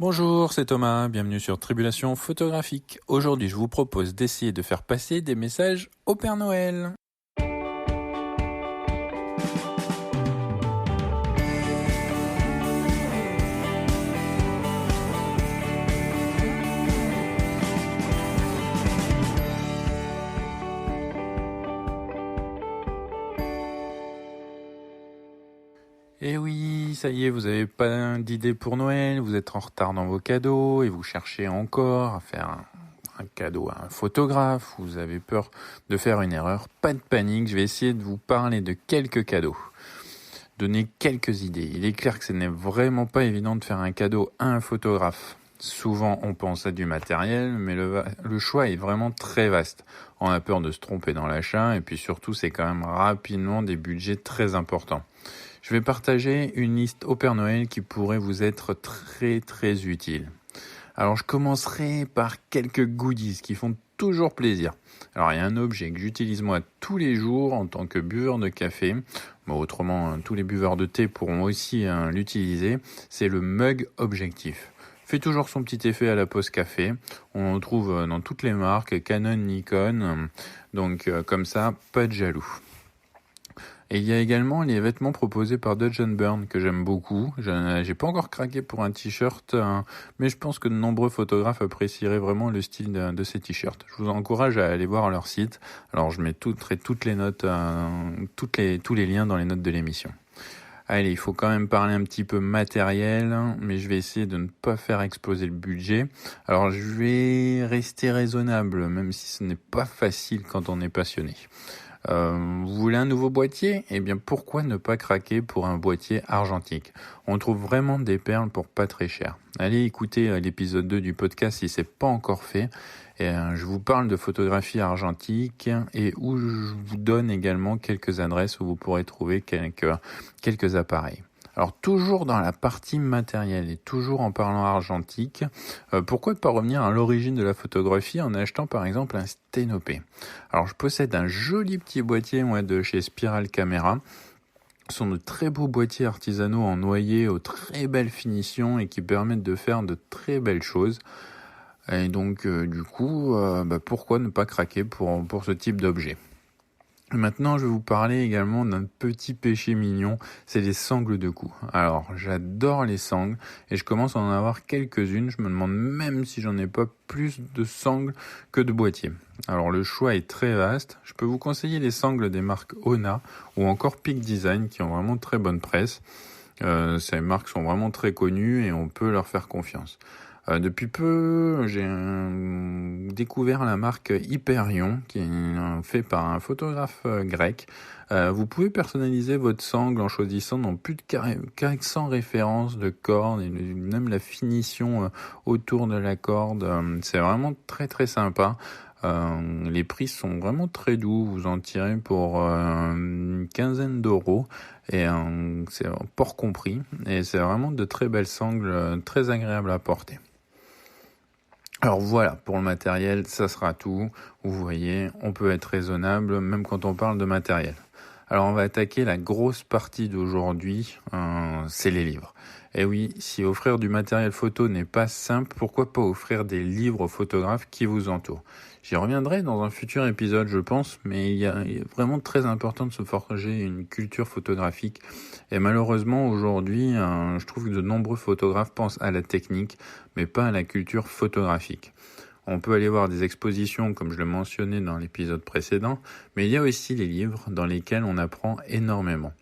Bonjour, c'est Thomas, bienvenue sur Tribulation Photographique. Aujourd'hui, je vous propose d'essayer de faire passer des messages au Père Noël. Eh oui, ça y est, vous n'avez pas d'idée pour Noël, vous êtes en retard dans vos cadeaux et vous cherchez encore à faire un cadeau à un photographe, vous avez peur de faire une erreur. Pas de panique, je vais essayer de vous parler de quelques cadeaux, donner quelques idées. Il est clair que ce n'est vraiment pas évident de faire un cadeau à un photographe. Souvent, on pense à du matériel, mais le choix est vraiment très vaste. On a peur de se tromper dans l'achat et puis surtout, c'est quand même rapidement des budgets très importants. Je vais partager une liste au Père Noël qui pourrait vous être très très utile. Alors je commencerai par quelques goodies qui font toujours plaisir. Alors il y a un objet que j'utilise moi tous les jours en tant que buveur de café. Bon, autrement, tous les buveurs de thé pourront aussi l'utiliser. C'est le mug objectif. Fait toujours son petit effet à la pause café. On le trouve dans toutes les marques, Canon, Nikon. Donc comme ça, pas de jaloux. Et il y a également les vêtements proposés par Dodge & Burn que j'aime beaucoup. J'ai pas encore craqué pour un t-shirt, mais je pense que de nombreux photographes apprécieraient vraiment le style de ces t-shirts. Je vous encourage à aller voir leur site. Alors je mets toutes les notes, tous les liens dans les notes de l'émission. Allez, il faut quand même parler un petit peu matériel, mais je vais essayer de ne pas faire exploser le budget. Alors je vais rester raisonnable, même si ce n'est pas facile quand on est passionné. Vous voulez un nouveau boîtier ? Eh bien, pourquoi ne pas craquer pour un boîtier argentique ? On trouve vraiment des perles pour pas très cher. Allez écouter l'épisode 2 du podcast si c'est pas encore fait. Et, je vous parle de photographie argentique et où je vous donne également quelques adresses où vous pourrez trouver quelques appareils. Alors toujours dans la partie matérielle et toujours en parlant argentique, pourquoi pas revenir à l'origine de la photographie en achetant par exemple un sténopé. Alors je possède un joli petit boîtier de chez Spiral Camera. Ce sont de très beaux boîtiers artisanaux en noyer aux très belles finitions et qui permettent de faire de très belles choses. Et donc du coup, pourquoi ne pas craquer pour ce type d'objet ? Maintenant, je vais vous parler également d'un petit péché mignon, c'est les sangles de cou. Alors, j'adore les sangles et je commence à en avoir quelques-unes. Je me demande même si j'en ai pas plus de sangles que de boîtiers. Alors, le choix est très vaste. Je peux vous conseiller les sangles des marques Ona ou encore Peak Design qui ont vraiment très bonne presse. Ces marques sont vraiment très connues et on peut leur faire confiance. Depuis peu, j'ai découvert la marque Hyperion, qui est fait par un photographe grec. Vous pouvez personnaliser votre sangle en choisissant dans plus de 400 références de cordes et même la finition autour de la corde. C'est vraiment très très sympa. Les prix sont vraiment très doux, vous en tirez pour une quinzaine d'euros et c'est port compris et c'est vraiment de très belles sangles très agréables à porter. Alors voilà, pour le matériel, ça sera tout. Vous voyez, on peut être raisonnable même quand on parle de matériel. Alors on va attaquer la grosse partie d'aujourd'hui, c'est les livres. Et oui, si offrir du matériel photo n'est pas simple, pourquoi pas offrir des livres aux photographes qui vous entourent ? J'y reviendrai dans un futur épisode, je pense, mais il est vraiment très important de se forger une culture photographique. Et malheureusement, aujourd'hui, je trouve que de nombreux photographes pensent à la technique, mais pas à la culture photographique. On peut aller voir des expositions, comme je le mentionnais dans l'épisode précédent, mais il y a aussi les livres dans lesquels on apprend énormément.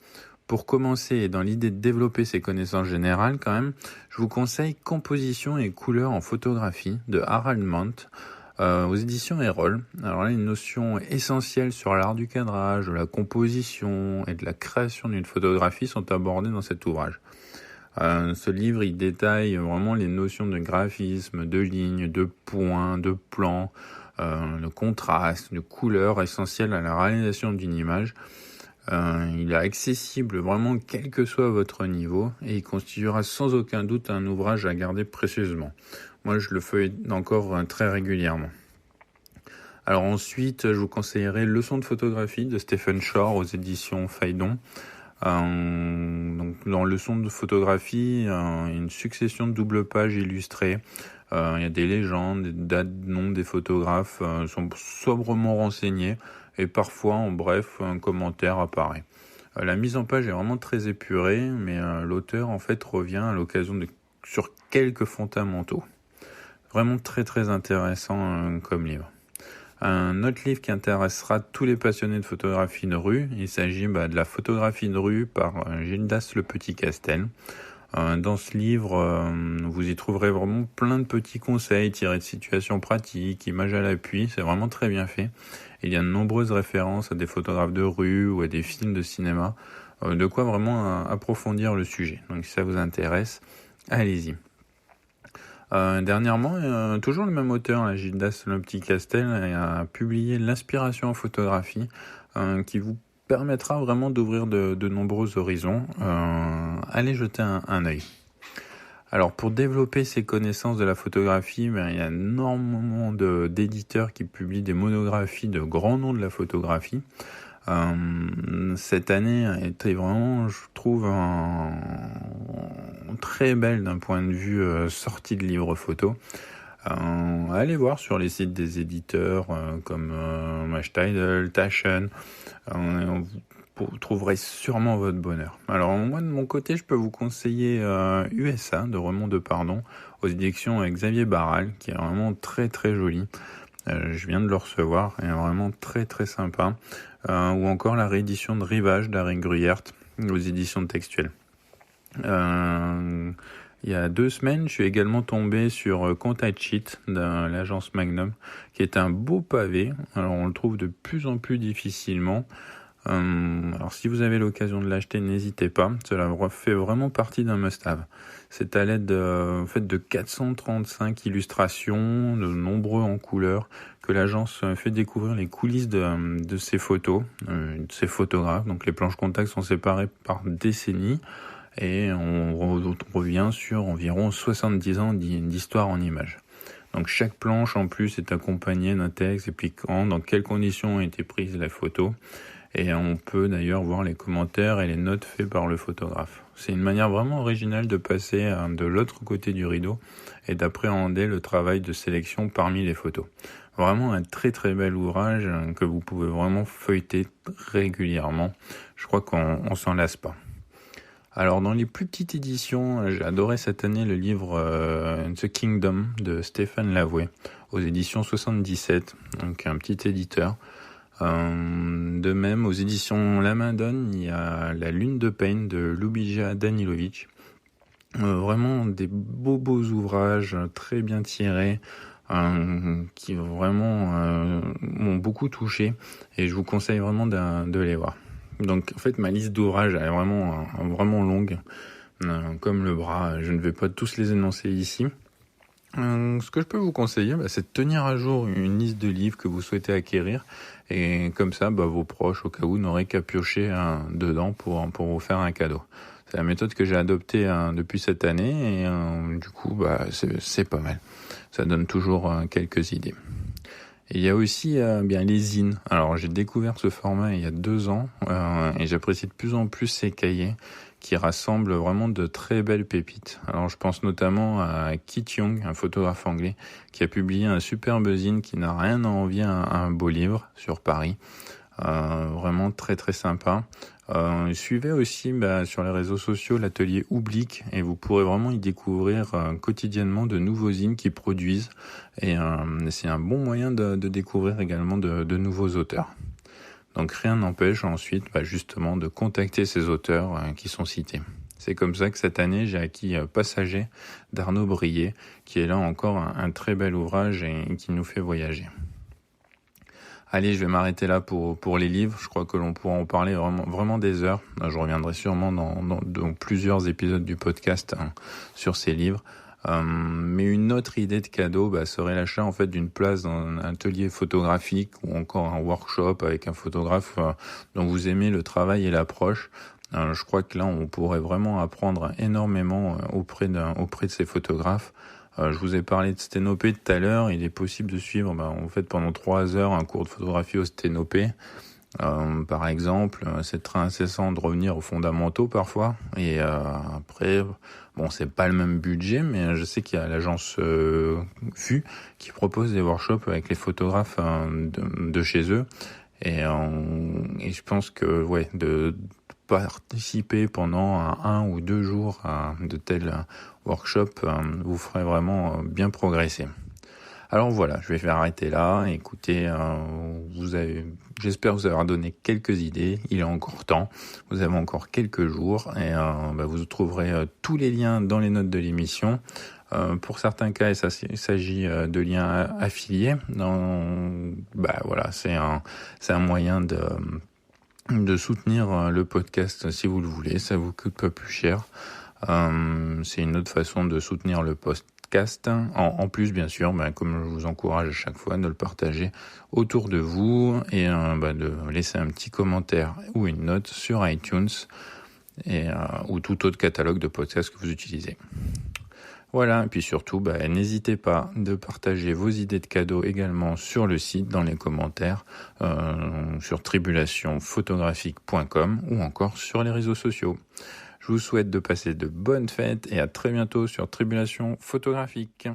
Pour commencer, et dans l'idée de développer ses connaissances générales quand même, je vous conseille Composition et couleurs en photographie de Harald Mant aux éditions Erol. Alors là, une notion essentielle sur l'art du cadrage, de la composition et de la création d'une photographie sont abordées dans cet ouvrage. Ce livre, il détaille vraiment les notions de graphisme, de lignes, de points, de plans, de contraste, de couleurs essentielles à la réalisation d'une image. Il est accessible vraiment quel que soit votre niveau et il constituera sans aucun doute un ouvrage à garder précieusement. Moi, je le feuille encore très régulièrement. Alors ensuite, je vous conseillerais Leçons de photographie de Stephen Shore aux éditions Phaidon. Donc dans le leçon de photographie, une succession de doubles pages illustrées. Il y a des légendes, des dates, noms des photographes sont sobrement renseignés et parfois, en bref, un commentaire apparaît. La mise en page est vraiment très épurée, mais l'auteur en fait revient à l'occasion sur quelques fondamentaux. Vraiment très très intéressant comme livre. Un autre livre qui intéressera tous les passionnés de photographie de rue, il s'agit de la photographie de rue par Gildas Le Petit-Castel. Dans ce livre, vous y trouverez vraiment plein de petits conseils tirés de situations pratiques, images à l'appui, c'est vraiment très bien fait. Il y a de nombreuses références à des photographes de rue ou à des films de cinéma, de quoi vraiment approfondir le sujet. Donc si ça vous intéresse, allez-y. Dernièrement, toujours le même auteur, Gildas Le Petit-Castel, a publié L'inspiration en photographie, qui vous permettra vraiment d'ouvrir de nombreux horizons. Allez jeter un œil. Alors pour développer ses connaissances de la photographie, il y a énormément d'éditeurs qui publient des monographies de grands noms de la photographie. Cette année a été vraiment, je trouve, très belle d'un point de vue sortie de livres photo. Allez voir sur les sites des éditeurs comme Mashtidel, Taschen, vous trouverez sûrement votre bonheur. Alors moi de mon côté, je peux vous conseiller USA de Raymond Depardon aux éditions Xavier Barral, qui est vraiment très très joli. Je viens de le recevoir, et vraiment très très sympa. Ou encore la réédition de Rivage d'Aric Gruyert aux éditions Textuelles. Il y a 2 semaines, je suis également tombé sur Contact Sheet de l'agence Magnum, qui est un beau pavé. Alors on le trouve de plus en plus difficilement. Alors si vous avez l'occasion de l'acheter, n'hésitez pas, cela fait vraiment partie d'un must-have. C'est à l'aide de 435 illustrations, de nombreux en couleur, que l'agence fait découvrir les coulisses de ces photos, de ces photographes. Donc les planches contact sont séparées par décennies et on revient sur environ 70 ans d'histoire en images. Donc chaque planche en plus est accompagnée d'un texte expliquant dans quelles conditions a été prise la photo. Et on peut d'ailleurs voir les commentaires et les notes faits par le photographe. C'est une manière vraiment originale de passer de l'autre côté du rideau et d'appréhender le travail de sélection parmi les photos. Vraiment un très très bel ouvrage que vous pouvez vraiment feuilleter régulièrement. Je crois qu'on s'en lasse pas. Alors dans les plus petites éditions, j'ai adoré cette année le livre The Kingdom de Stéphane Lavoué aux éditions 77, donc un petit éditeur. De même, aux éditions La Main Donne, il y a La Lune de Payne de Lubija Danilovic. Vraiment des beaux ouvrages très bien tirés, qui vraiment m'ont beaucoup touché et je vous conseille vraiment de les voir. Donc en fait ma liste d'ouvrages est vraiment longue, comme le bras, je ne vais pas tous les énoncer ici. Ce que je peux vous conseiller, c'est de tenir à jour une liste de livres que vous souhaitez acquérir et comme ça vos proches au cas où n'auraient qu'à piocher dedans pour vous faire un cadeau. C'est la méthode que j'ai adoptée depuis cette année et du coup c'est pas mal. Ça donne toujours quelques idées. Et il y a aussi les zines. Alors j'ai découvert ce format il y a 2 ans et j'apprécie de plus en plus ces cahiers qui rassemblent vraiment de très belles pépites. Alors je pense notamment à Kit Young, un photographe anglais, qui a publié un superbe zine qui n'a rien à envier à un beau livre sur Paris. Vraiment très très sympa. Suivez aussi sur les réseaux sociaux l'atelier Oblique et vous pourrez vraiment y découvrir quotidiennement de nouveaux zines qui produisent et c'est un bon moyen de découvrir également de nouveaux auteurs. Donc rien n'empêche ensuite justement de contacter ces auteurs qui sont cités. C'est comme ça que cette année j'ai acquis Passager d'Arnaud Brillet, qui est là encore un très bel ouvrage et qui nous fait voyager. Allez, je vais m'arrêter là pour les livres. Je crois que l'on pourra en parler vraiment des heures. Je reviendrai sûrement dans plusieurs épisodes du podcast sur ces livres. Mais une autre idée de cadeau serait l'achat en fait d'une place dans un atelier photographique ou encore un workshop avec un photographe dont vous aimez le travail et l'approche. Je crois que là on pourrait vraiment apprendre énormément auprès de ces photographes. Je vous ai parlé de sténopée tout à l'heure. Il est possible de suivre en fait pendant 3 heures un cours de photographie au sténopée. Par exemple, c'est très incessant de revenir aux fondamentaux parfois. Et après, bon, c'est pas le même budget, mais je sais qu'il y a l'agence FU qui propose des workshops avec les photographes de chez eux. Et je pense que de participer pendant un ou 2 jours à de tels workshops vous ferait vraiment bien progresser. Alors voilà, je vais arrêter là. Écoutez, j'espère vous avoir donné quelques idées. Il est encore temps. Vous avez encore quelques jours et vous trouverez tous les liens dans les notes de l'émission. Pour certains cas, il s'agit de liens affiliés. C'est un moyen de soutenir le podcast si vous le voulez. Ça vous coûte pas plus cher. C'est une autre façon de soutenir le podcast. En plus, bien sûr, comme je vous encourage à chaque fois, de le partager autour de vous et de laisser un petit commentaire ou une note sur iTunes ou tout autre catalogue de podcasts que vous utilisez. Voilà, et puis surtout, n'hésitez pas de partager vos idées de cadeaux également sur le site, dans les commentaires, sur tribulationphotographique.com ou encore sur les réseaux sociaux. Je vous souhaite de passer de bonnes fêtes et à très bientôt sur Tribulation Photographique.